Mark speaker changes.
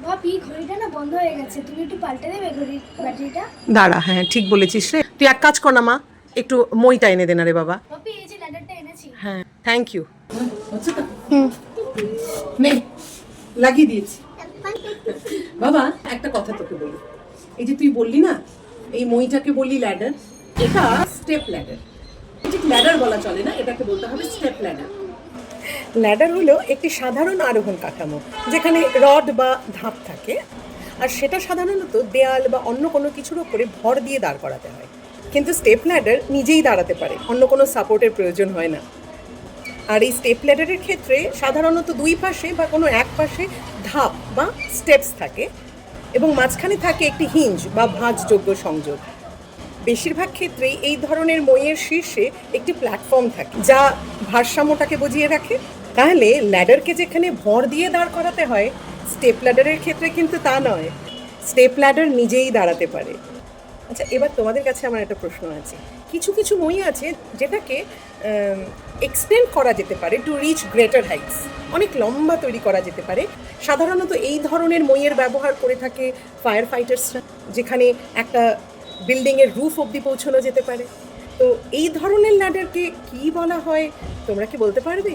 Speaker 1: বাপি ঘড়িটা না বন্ধ হয়ে গেছে, তুমি একটু পাল্টে দেবে ঘড়ির ব্যাটারিটা?
Speaker 2: দাঁড়া, হ্যাঁ ঠিক বলেছিস রে। তুই এক কাজ কর না মা, একটু মইটা এনে দে না রে বাবা।
Speaker 1: বাপি এই যে ল্যাডারটা এনেছি।
Speaker 2: হ্যাঁ, থ্যাংক ইউ। নে, লাগিয়ে দিয়েছি। বাবা একটা কথা তোকে বলি, এই যে তুই বললি না এই মইটাকে বললি ল্যাডার, এটা স্টেপ ল্যাডার। ঠিক ল্যাডার বলা চলে না, এটাকে বলতে হবে স্টেপ ল্যাডার। ল্যাডার হলো একটি সাধারণ আরোহণ কাঠামো যেখানে রড বা ধাপ থাকে, আর সেটা সাধারণত দেয়াল বা অন্য কোনো কিছুর ওপরে ভর দিয়ে দাঁড় করাতে হয়। কিন্তু স্টেপ ল্যাডার নিজেই দাঁড়াতে পারে, অন্য কোনো সাপোর্টের প্রয়োজন হয় না। আর এই স্টেপ ল্যাডারের ক্ষেত্রে সাধারণত দুই পাশে বা কোনো এক পাশে ধাপ বা স্টেপস থাকে এবং মাঝখানে থাকে একটি হিঞ্জ বা ভাঁজযোগ্য সংযোগ। বেশিরভাগ ক্ষেত্রেই এই ধরনের মইয়ের শীর্ষে একটি প্ল্যাটফর্ম থাকে যা ভারসাম্যটাকে বজিয়ে রাখে। তাহলে ল্যাডারকে যেখানে ভর দিয়ে দাঁড় করাতে হয়, স্টেপ ল্যাডারের ক্ষেত্রে কিন্তু তা নয়, স্টেপ ল্যাডার নিজেই দাঁড়াতে পারে। আচ্ছা, এবার তোমাদের কাছে আমার একটা প্রশ্ন আছে। কিছু কিছু মই আছে যেটাকে এক্সটেন্ড করা যেতে পারে টু রিচ গ্রেটার হাইটস, অনেক লম্বা তৈরি করা যেতে পারে। সাধারণত এই ধরনের মইয়ের ব্যবহার করে থাকে ফায়ার ফাইটার্সরা, যেখানে একটা বিল্ডিংয়ের রুফ অবধি পৌঁছানো যেতে পারে। তো এই ধরনের ল্যাডারকে কী বলা হয় তোমরা কি বলতে পারবে?